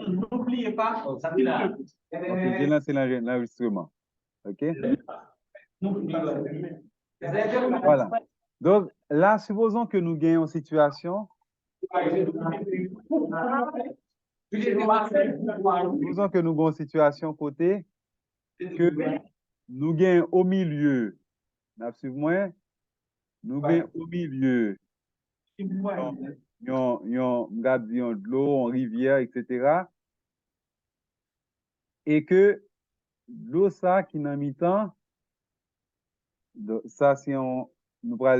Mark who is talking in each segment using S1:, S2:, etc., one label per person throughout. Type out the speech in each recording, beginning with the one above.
S1: N'oubliez pas, ça fait là.
S2: Ok, j'ai lancé l'enregistrement. Ok? Voilà. Donc, là, supposons que nous gagnons situation. Supposons que nous avons une situation côté que nous gagnons au milieu. Suivez-moi. Nous gagnons au milieu. De l'eau, en rivière, etc. Et que l'eau, ça, qui n'a mis temps, ça, si on nous va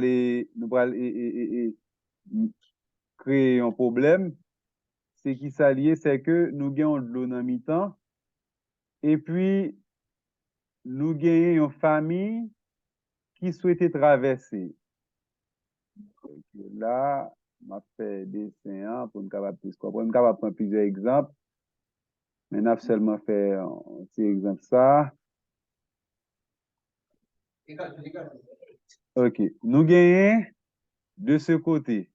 S2: créer un problème, c'est qui s'allie, c'est que nous gagnons de l'eau dans mi-temps, et puis nous gagnons une famille qui souhaitait traverser. Okay, là, je fait dessin pour nous capable plus comprendre. Nous capable prendre plusieurs exemples, mais nous seulement fait un petit exemple ça. Ok, nous gagnons de ce côté.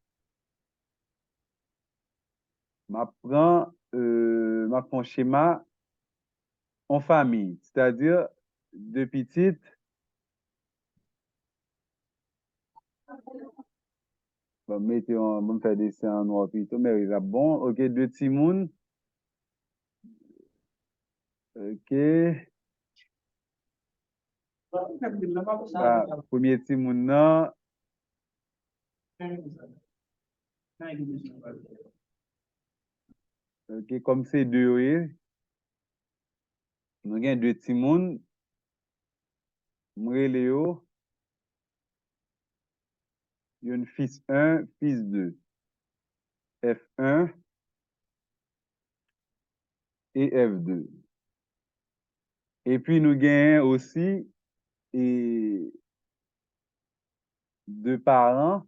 S2: Je prends un schéma en famille, c'est-à-dire de petites. Bon, me faire dessin en noir plutôt, mais il a bon. Ok, deux timounes. Ok. Ah, premier timoun nan. Ok, comme c'est deux, oui. Nous avons deux timouns. Mrele yo. Il y a un fils 1, fils 2. F1 et F2. Et puis nous avons aussi deux parents,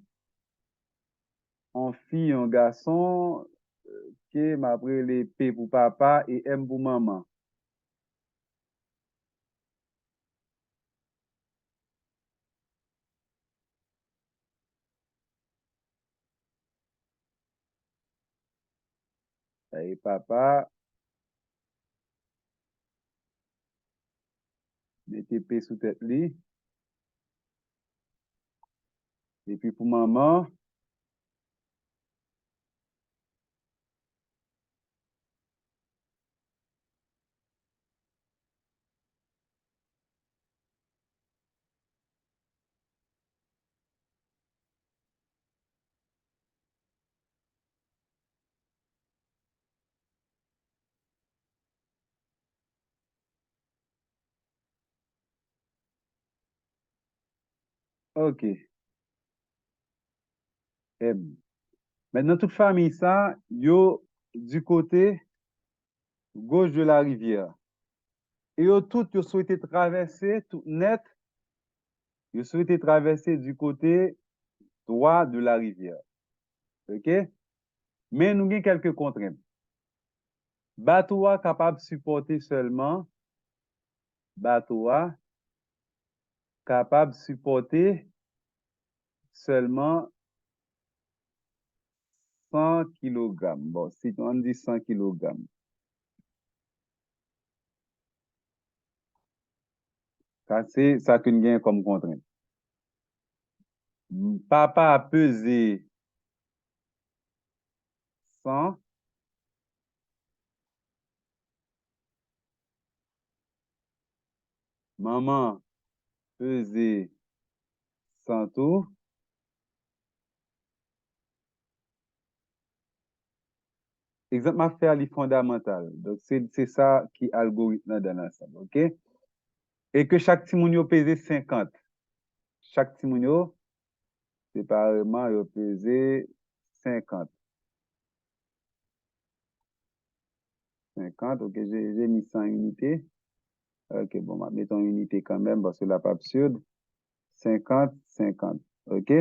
S2: un fille, un garçon, qui m'appelle les P pour papa et M pour maman. Et papa, mettez P sous tête li. Et puis pour maman, ok, M. Maintenant, toute famille, ça, yo du côté gauche de la rivière. Et yo tout, yo souhaité traverser, tout net, yo souhaité traverser du côté droit de la rivière. Ok? Mais nous avons quelques contraintes. Bateau capable de supporter seulement, bateau capable de supporter seulement 100 kg. Bon, si on dit 100 kg. Ça, c'est ça que nous avons comme contrainte. Papa a pesé 100. Maman pesé 100 tout. Exemple, ma faire les fondamentales. Donc, c'est ça qui est algorithme dans l'ensemble. OK? Et que chaque timounio pèse 50. Chaque timounio, séparément, il pèse 50. 50, OK, j'ai mis 100 unités. OK, bon, mettons unité quand même, parce que là, pas absurde. 50, 50. OK?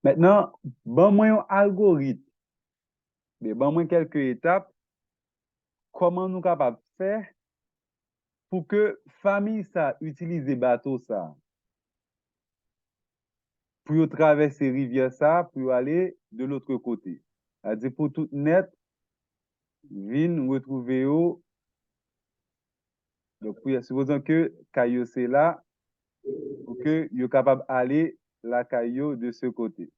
S2: Maintenant, bon, moi, un algorithme. Mais bon, moi, quelques étapes. Comment nous capables de faire pour que famille ça utilise bateau ça pour traverser rivière ça pour aller de l'autre côté. C'est-à-dire pour tout net, vin retrouver yo. Donc, supposons que Caillou c'est là, pour que yo capable d'aller la Caillou de ce côté.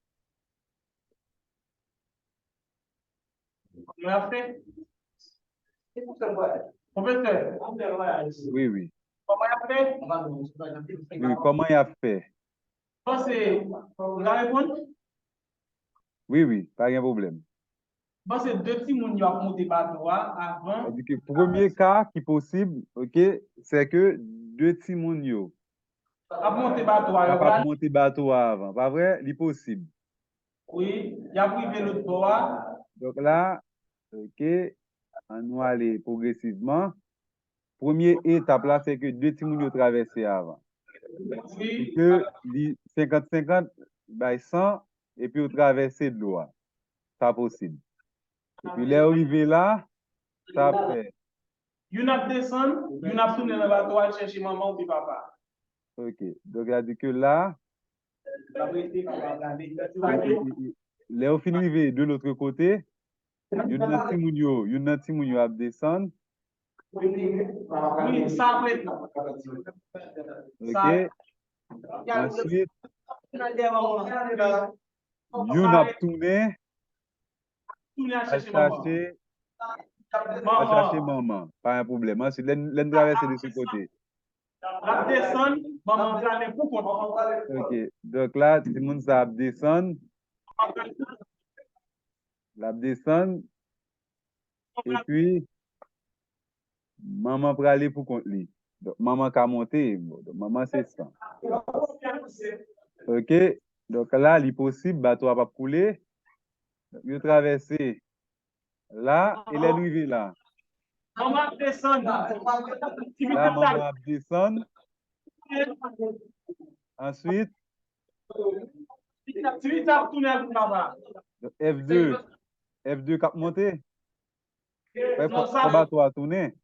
S2: Oui, oui. Oui, comment il a fait? Oui, oui, pas de problème.
S1: C'est deux petits moun yo monté bateau avant.
S2: C'est-à-dire que premier cas qui est possible, ok, c'est que deux petits moun yo
S1: A monté bateau
S2: capable de monter bateau avant. Pas vrai? C'est possible.
S1: Oui, il a privé l'autre bord.
S2: Donc là, ok, on va aller progressivement. Première étape là, c'est que deux petits moun yo traversé avant. Et que 50-50, by 100, et puis au traverser de l'eau. Ça possible. Et puis les arrivés là, ça fait.
S1: Yon a descend, yon a tourné dans le bateau chercher maman ou papa.
S2: Ok. Donc, il a dit que là, les au fin arrivé de l'autre côté, yon nan ti moun yo ap descend.
S1: Oui, ça fait.
S2: Ok. Ensuite, yon ap tourné à chercher maman. Pas un problème. Ensuite, l'en traverser de ce côté.
S1: La descend, maman va aller pour compte.
S2: Ok. Donc là, tout le monde ça descend. La descend. Et puis, maman pour aller pour compte lui. Donc, maman qui a monté. Donc, maman, c'est ça. Ok. Donc là, il est possible, bateau va pas couler. Il traverser là et l'arrivée là.
S1: Maman descend.
S2: Là, maman descend. Ensuite, F2. F2 cap monter. Faut bateau à tourner.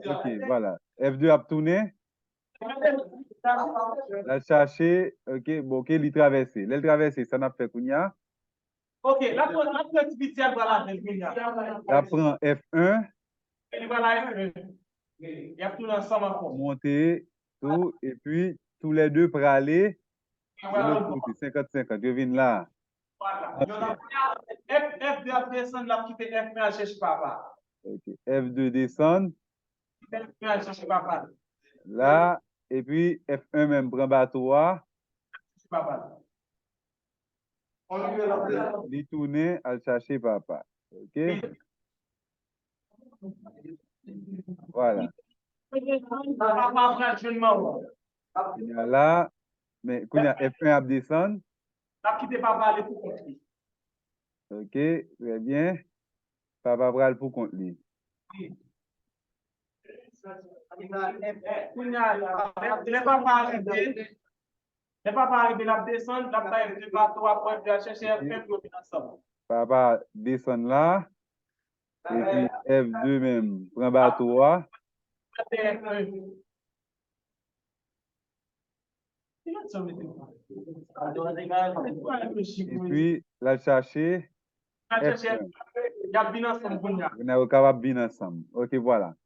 S2: Ok, voilà. F2 a tourné. La chercher, ok, bon, ok, il traverser. L'elle traverser, ça n'a fait Kounia.
S1: Ok, la prend
S2: F1.
S1: Il y a tout ensemble encore.
S2: Monter, tout, et puis tous les deux pour aller de l'autre côté, 50-50. Je viens là.
S1: Voilà. F2 a descend là qui fait F1 à chercher papa.
S2: Ok, F2 descend.
S1: F1 à chercher papa.
S2: Là, et puis F1 même prend bateau.
S1: Papa.
S2: Il tourne à chercher papa. Ok? Voilà. Là, mais quand il y a F1 à descendre. Ok, très bien. Papa va pour compte lui.
S1: Le papa arrive la descendre, la taille du bateau après de chercher F1 pour ensemble.
S2: Papa descend là. Et puis F2 même prend bateau. Et puis la chercher. F1. Vous n'avez pas bien ensemble. Ok, voilà.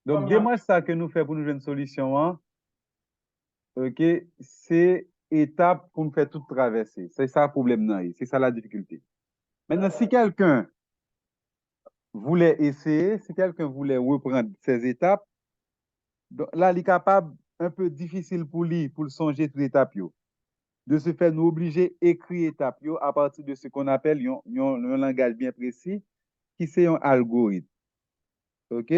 S2: Donc, démarche ça que nous faisons pour nous jouer une solution. Hein? Ok, c'est étape pour nous faire tout traverser. C'est ça le problème. C'est ça la difficulté. Maintenant, si quelqu'un voulait essayer, si quelqu'un voulait reprendre ces étapes, donc là, il est capable, un peu difficile pour lui, pour le songer toutes les étapes. De se faire nous obliger à écrire étapes à partir de ce qu'on appelle un langage bien précis, qui c'est un algorithme. OK?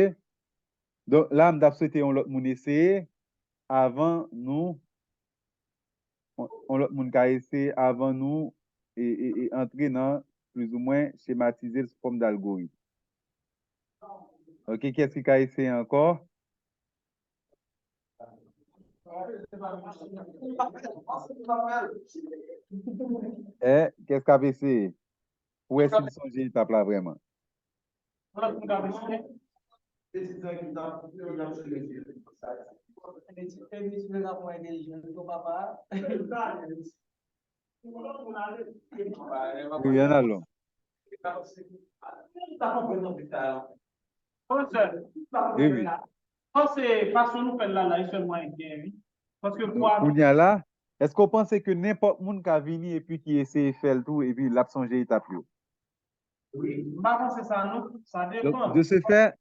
S2: Donc là, je souhaité on l'autre essayer avant nous, on l'autre monde essayer avant nous et entrer dans plus ou moins schématiser sous forme d'algorithme. OK, qu'est-ce qu'il a essayé encore? Qu'est-ce qu'il a essayé? Où est-ce qu'il songe l'étape là vraiment? Oui, il y en a long. Oui, oui.
S1: Ça, c'est façon nous faire là, il seulement bien, oui. Parce que
S2: Donc,
S1: pour
S2: Kounia là, est-ce qu'on pense que n'importe monde qui a venu et puis qui essaie de faire le tout et puis l'a changé étape yo?
S1: bah, c'est ça, non? Ça
S2: Donc,
S1: dépend.
S2: de ce fait,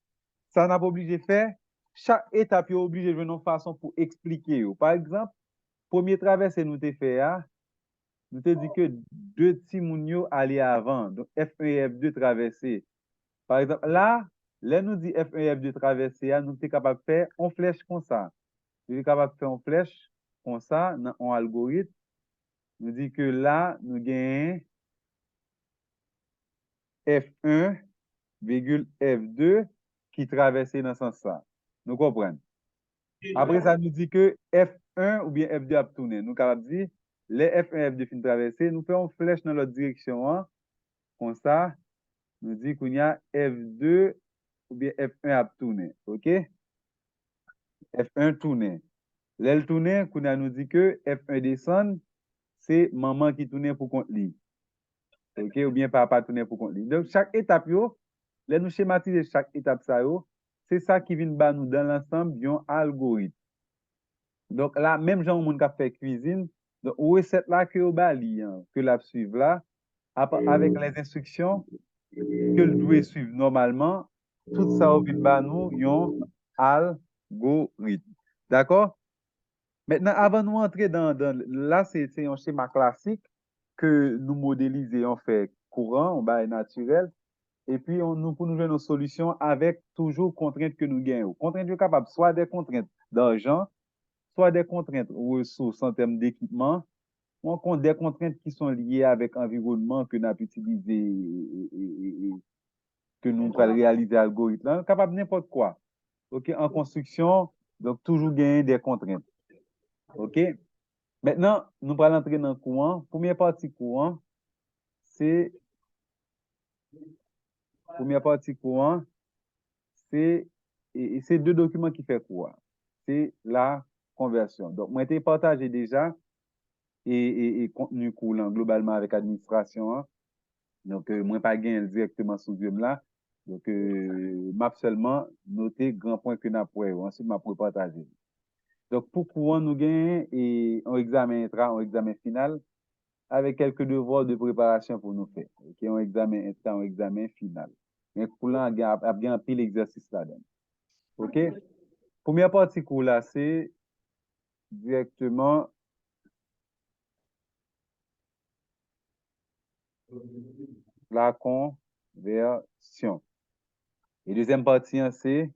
S2: ça n'a pas obligé de faire. Chaque étape est obligé de venir une façon pour expliquer. Yo. Par exemple, premier traversée nous t'ai fait, hein, nous t'ai dit que deux petits mounio allaient avant. Donc, F1 et F2 traversées. Par exemple, là nous dit F1 et F2 traversées, hein, nous sommes capable de faire en flèche comme ça. Nous sommes capable de faire en flèche comme ça, en algorithme. Nous dit que là, nous gagnons F1, F2 qui traversait dans ce sens-là. Nous comprenons. Après, ça nous dit que F1 ou bien F2 a tourné. Nous capable de dire, les F1 F2 fin traverser, nous faisons flèche dans l'autre direction. Hein, comme ça, nous dit qu'il y a F2 ou bien F1 a tourné. OK? F1 tourné. L'aile tourné, qu'on a nous dit que F1 descend, c'est maman qui tourne pour compte lui. OK? Ou bien papa tourne pour compte lui. Donc, chaque étape, yo, là, nous schématiser chaque étape, ça, yo, c'est ça qui vient de nous dans l'ensemble d'un algorithme. Donc là, même gens qui a fait cuisine, donc recette là que bali, hein, que la suivre là, avec les instructions que le doit suivre normalement, tout ça au vin nous un algorithme. D'accord? Maintenant, avant de nous entrer là, c'est un schéma classique que nous modélisons, on fait courant, on va naturel, et puis pour nous jouer nos solutions avec toujours contraintes que nous gagnons. Contraintes capables, soit des contraintes d'argent, soit des contraintes ou ressources en termes d'équipement, ou encore des contraintes qui sont liées avec l'environnement que nous avons utilisé et que nous allons réaliser l'algorithme, capable de n'importe quoi. OK? En construction, donc toujours gagner des contraintes. OK? Maintenant, nous allons entrer dans le courant. Première partie courant, c'est c'est c'est deux documents qui font courant. C'est la conversion. Donc, moi, j'ai partagé déjà et contenu coulant globalement avec l'administration. Hein. Donc, moi, pas gain directement sous Dieu là. Donc, m'a seulement noté grand point que n'a pas ensuite m'a pour partager. Donc, pour courant, nous gagnons et un examen intra, un examen final avec quelques devoirs de préparation pour nous faire. OK, un examen intra, un examen final. Mais coulant a bien un pile exercice là-dedans. OK? Première partie cours là, c'est directement la conversion. Et deuxième partie, hein, c'est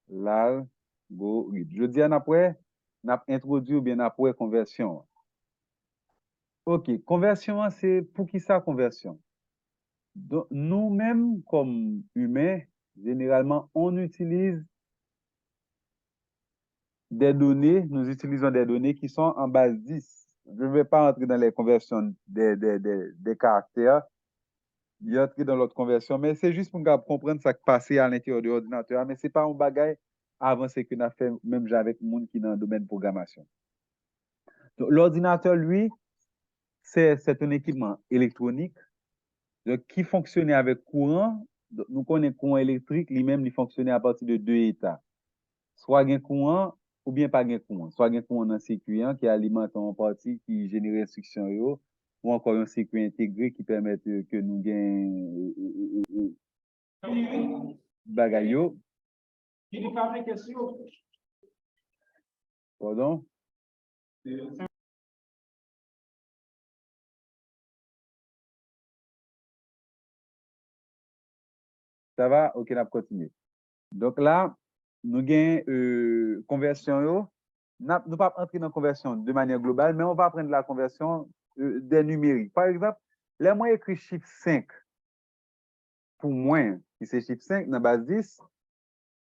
S2: l'algorithme. Je dis après, n'a introduit ou bien après conversion. OK, conversion, hein, c'est pour qui ça conversion? Donc, nous-mêmes, comme humains, généralement, on utilise des données, nous utilisons des données qui sont en base 10. Je ne vais pas entrer dans les conversions des caractères, il entrer dans l'autre conversion, mais c'est juste pour comprendre ce qui passe à l'intérieur de l'ordinateur, mais ce n'est pas un bagage avancé que nous avons fait, même avec le monde qui est dans le domaine de programmation. L'ordinateur, lui, c'est un équipement électronique donc, qui fonctionnait avec courant. Donc, nous connaissons courant électrique, lui-même, il fonctionnait à partir de deux états. Soit gain courant ou bien pas gain courant. Soit gain courant dans le circuit qui alimente en partie, qui génère instruction ou encore un circuit intégré qui permet que nous gagnons bagay yo. Pardon? Ça va? Ok, on va continuer. Donc là, nous gagnons conversion yo. Nous ne pas entrer dans la conversion de manière globale, mais on va prendre la conversion des numériques. Par exemple, là, moi, écrit chiffre 5 pour moi, qui c'est chiffre 5 dans base 10,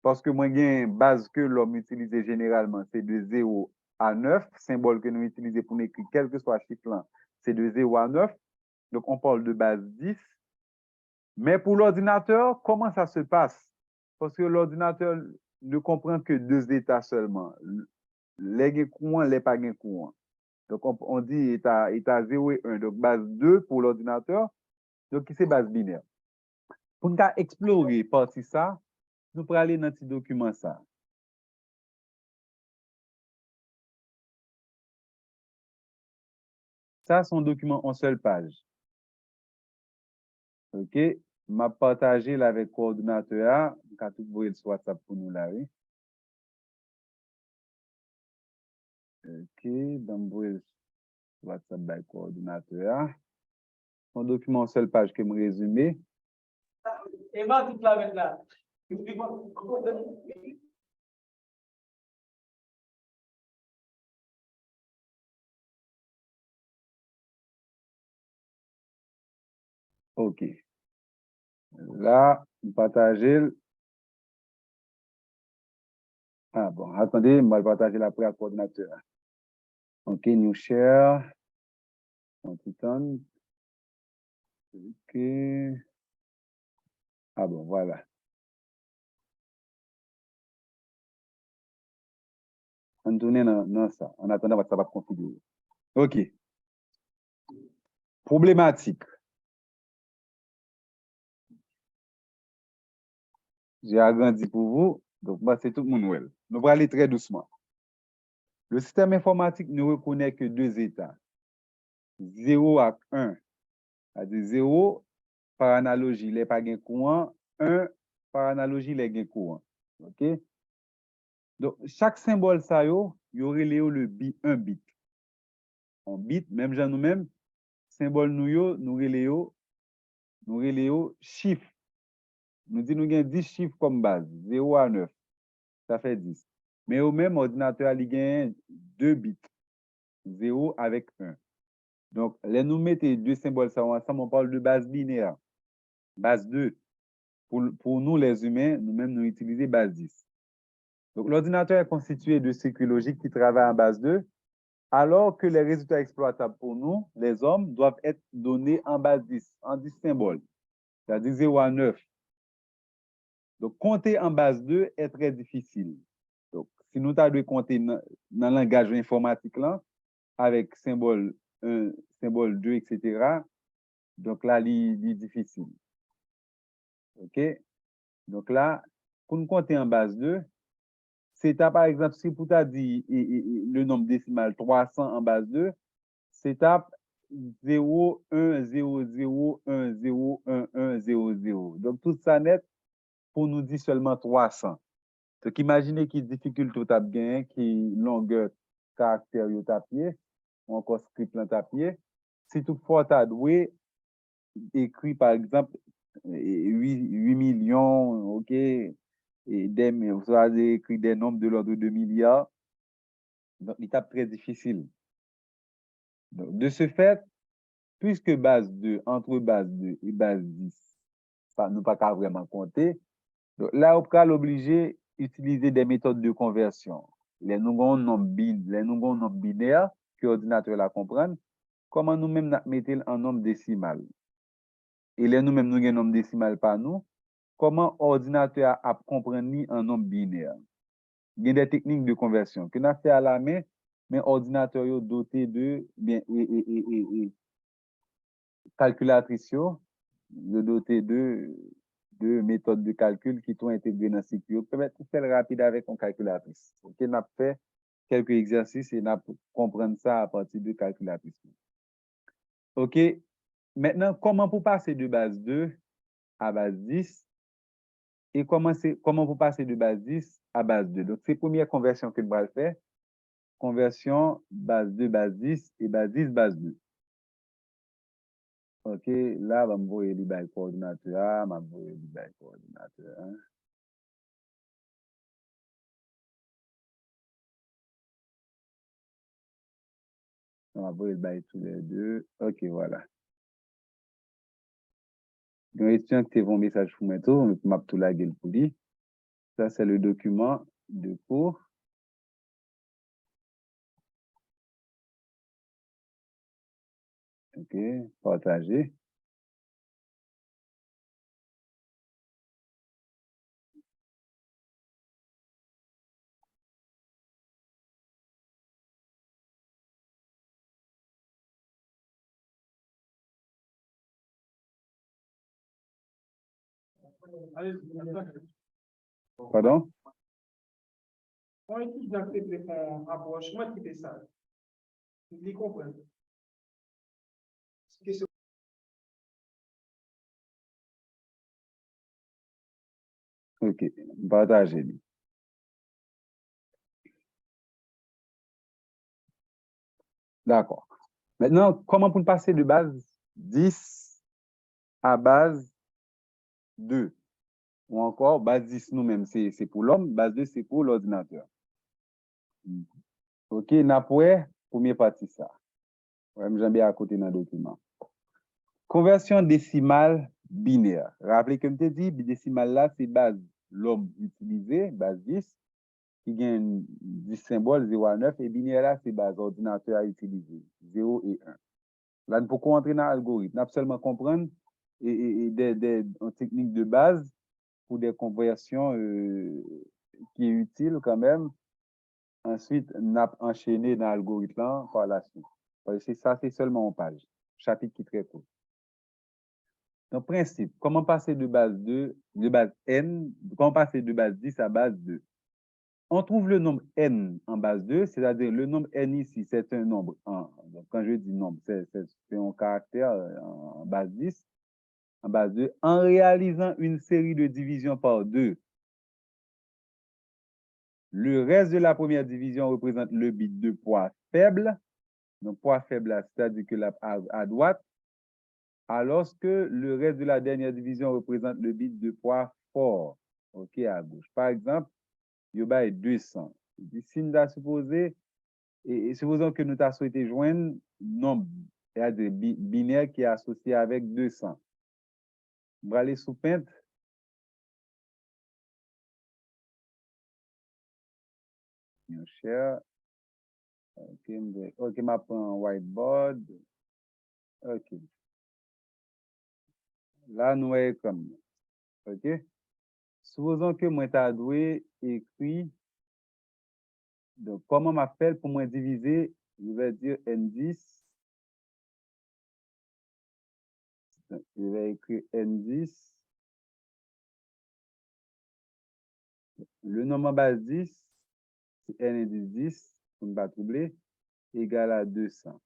S2: parce que moi, j'ai une base que l'homme utilise généralement, c'est de 0 à 9, symbole que nous utilisons pour écrire quel que soit le chiffre là, c'est de 0 à 9. Donc, on parle de base 10. Mais pour l'ordinateur, comment ça se passe? Parce que l'ordinateur ne comprend que deux états seulement. Les courants, les pas courants. Donc, on dit état 0 et 1. Donc, base 2 pour l'ordinateur. Donc, c'est base binaire. Pour nous explorer partie ça, nous pourrons aller dans ce document ça. Ça, c'est un document en seule page. OK? M'a partagé là avec coordinateur. Quand tout vous voyez sur WhatsApp pour nous là, oui. OK, donc vous voyez sur WhatsApp by coordinateur. Un document en seule page que me résumer.
S1: Et va tout là avec là.
S2: OK. Là, partager. Ah bon, attendez, moi, je vais partager l'après à coordinateur. OK, new share. On titan. OK. Ah bon, voilà. On tourne dans ça. En attendant, ça va configurer. OK. Problématique. J'ai agrandi pour vous. Donc, bah, c'est tout le monde. Nous allons aller très doucement. Le système informatique ne reconnaît que deux états. 0 à 1. C'est-à-dire 0, par analogie, les pas gain courant. 1, par analogie, les gain courant. OK? Donc, chaque symbole, ça, il y aurait le bit, un bit. En bit, même genre nous-mêmes, symbole nous relève chiffre. Nous disons nous avons 10 chiffres comme base, 0 à 9. Ça fait 10. Mais au même ordinateur, il y a 2 bits, 0 avec 1. Donc, là, nous mettons deux symboles ça ensemble, on parle de base binaire. Base 2. Pour nous, les humains, nous-mêmes, nous utilisons base 10. Donc, l'ordinateur est constitué de circuits logiques qui travaillent en base 2, alors que les résultats exploitables pour nous, les hommes, doivent être donnés en base 10, en 10 symboles, c'est-à-dire 0 à 9. Donc, compter en base 2 est très difficile. Donc, si nous avons compter dans le langage informatique, là, avec symbole 1, symbole 2, etc., donc là, c'est difficile. OK? Donc là, pour nous compter en base 2, c'est par exemple, si vous avez dit le nombre décimal 300 en base 2, c'est 0, 1, 0, 0, 1, 0, 1, 1, 0, 0. Donc, tout ça net pour nous dire seulement 300. Donc, imaginez qui difficulté vous avez gagné, qui longueur caractère vous tapier, ou encore script vous tapier. Si toutefois tu as doué, écrit par exemple 8 millions, ok, et vous avez écrit des nombres de l'ordre de milliards, donc il est très difficile. Donc, de ce fait, puisque base 2, entre base 2 et base 10, ça nous pas qu'à vraiment compter, donc là, on peut l'obliger d'utiliser des méthodes de conversion. Les nombres binaires que l'ordinateur la comprendre, comment nous-mêmes mettons en nombre décimal. Et les nous-mêmes nous avons un nombre décimal par nous, comment l'ordinateur a compris un nombre binaire. Il y a des techniques de conversion que nous avons fait à la main, mais l'ordinateur est doté de bien, calculatrices, doté de méthodes de calcul qui sont intégrées dans le cycle. Vous pouvez tout faire rapide avec une calculatrice. Ok, on a fait quelques exercices et on a comprendre ça à partir de calculatrice. Ok, maintenant, comment pour passer de base 2 à base 10 et comment pour passer de base 10 à base 2. Donc, c'est la première conversion que nous allons faire. Conversion base 2, base 10 et base 10, base 2. OK, là, je vais envoyer le coordinateur. Je vais envoyer le coordinateur. On va envoyer le tous les deux. OK, voilà. Donc, étudiant que tu un message pour moi, je vais tout la gueule pour lui. Ça, c'est le document de cours. OK, partager. Pardon?
S1: On étudiant qui fait un rapprochement qui fait ça. Ils comprennent.
S2: OK. Partagez. D'accord. Maintenant, comment pour passer de base 10 à base 2? Ou encore, base 10 nous-mêmes, c'est pour l'homme, base 2, c'est pour l'ordinateur. OK, n'a pas première partie ça. Ouais, j'aime bien à côté dans le document. Conversion décimale binaire. Rappelez que je te dit, décimale là, c'est base l'homme utilisé, base 10, qui gagne 10 symboles, 0 à 9, et binaire là, c'est base ordinateur à utiliser, 0 et 1. Là, nous pouvons entrer dans l'algorithme. Nous seulement comprendre des techniques de base pour des conversions qui est utile quand même. Ensuite, nous avons enchaîné dans l'algorithme par la suite. Parce que ça, c'est seulement une page. Chapitre qui est très court. Donc, principe, comment passer de base 2, de base n, comment passer de base 10 à base 2? On trouve le nombre n en base 2, c'est-à-dire le nombre n ici, c'est un nombre en. Donc, quand je dis nombre, c'est un caractère en base 10, en base 2, en réalisant une série de divisions par 2. Le reste de la première division représente le bit de poids faible. Donc, poids faible, c'est-à-dire que là, à droite, alors que le reste de la dernière division représente le bit de poids fort, OK, à gauche. Par exemple, il y a 200. Si nous avons supposé, et supposons que nous avons souhaité joindre nombre, c'est-à-dire binaire qui est associé avec 200. On va aller sous peinte. Bien cher. OK, ma prend whiteboard. OK. Là, nous est comme. OK? Supposons que moi, t'as doué écrit. Donc, comment m'appelle pour moi diviser? Je vais dire N10. Je vais écrire N10. Le nombre en base 10, c'est N indice 10, pour ne pas troubler, égal à 200.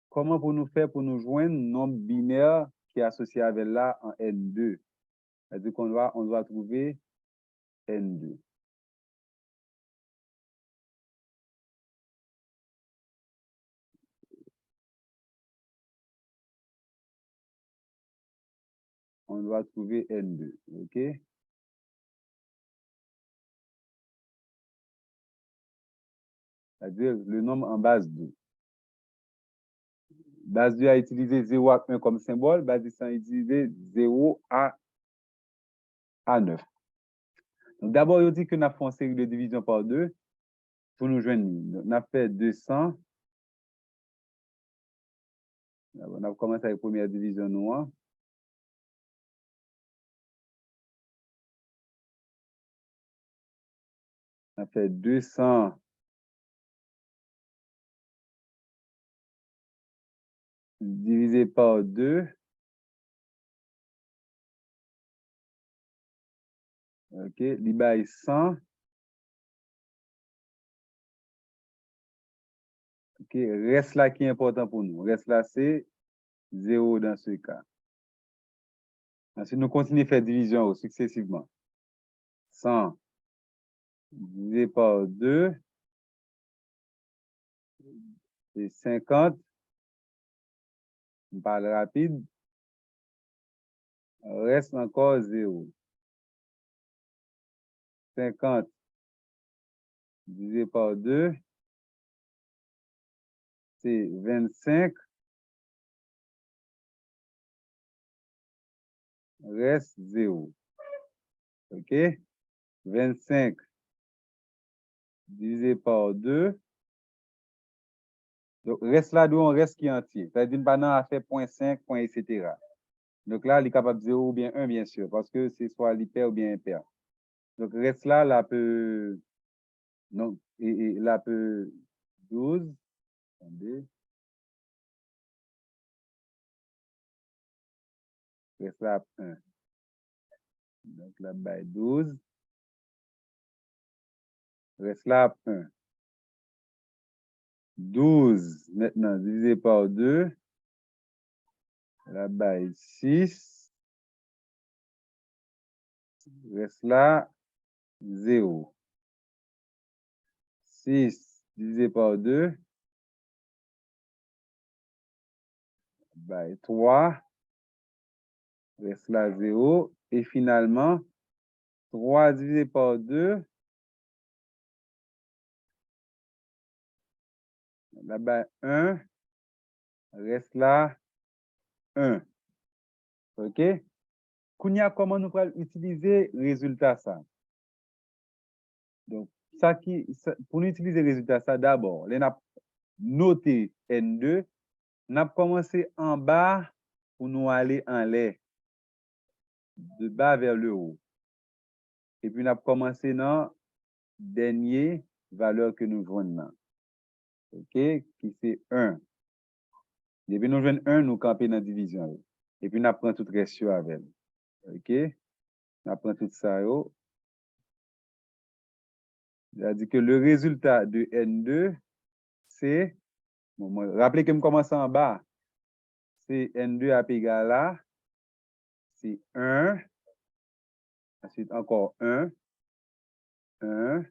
S2: Comment pour nous faire pour nous joindre nombre binaire qui est associé avec là en N2? C'est-à-dire on doit trouver N2. On doit trouver N2. OK? C'est-à-dire le nombre en base 2. Base 2 a utilisé 0 à 1 comme symbole. Base 10 a utilisé 0 à 9. Donc, d'abord, il dit que nous avons fait une série de division par 2 pour nous joindre. On a fait 200. On a commencé avec la première division noire. On a fait 200 divisé par 2. OK, l'IBA 100. OK, reste là qui est important pour nous. Reste là, c'est 0 dans ce cas. Ensuite, nous continuons à faire division successivement. 100 divisé par 2, c'est 50. On parle rapide. Reste encore 0. 50 divisé par 2, c'est 25. Reste 0. OK? 25 divisé par 2. Donc, reste là, on reste qui est entier. C'est-à-dire, pendant à faire 0.5, point, etc. Donc là, il est capable de 0 ou bien 1, bien sûr, parce que c'est soit l'hyper ou bien impair. Donc, reste là, là peut. Donc, et là peut 12. Attendez. Reste là 1. Donc là, 12. Reste là 1. 12, maintenant, divisé par 2. Là, 6. Reste là 0. 6 divisé par 2. 3. Reste là 0. Et finalement, 3 divisé par 2. Là, 1. Reste là 1. OK? Kounya, comment nous pouvons utiliser le résultat ça? Donc, pour nous utiliser le résultat ça, d'abord, on a noté N2. On a commencé en bas pour nous aller en l'air. De bas vers le haut. Et puis, on a commencé dans dernière valeur que nous venons. OK? Qui c'est 1. Et puis, nous venons 1, nous camper dans la division. Et puis, on apprend tout le reste avec. OK? On apprend tout ça. C'est-à-dire que le résultat de N2, c'est, rappelez que je commence en bas, c'est N2 à égal à, c'est 1, ensuite encore 1, 1,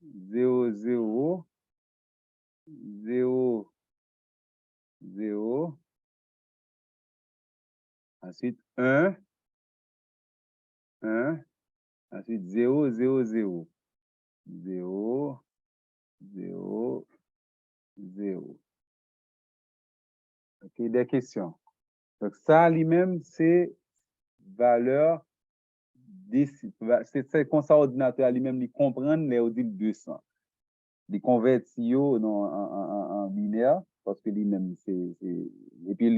S2: 0, 0, 0, 0, ensuite 1, 1, ensuite 0, 0, 0, 0, 0, 0. OK, des questions. Donc, ça, lui-même, c'est valeur c'est comme ça ordinateur lui-même, il comprend les audits 200. Il convertit en binaire, parce que lui-même, et puis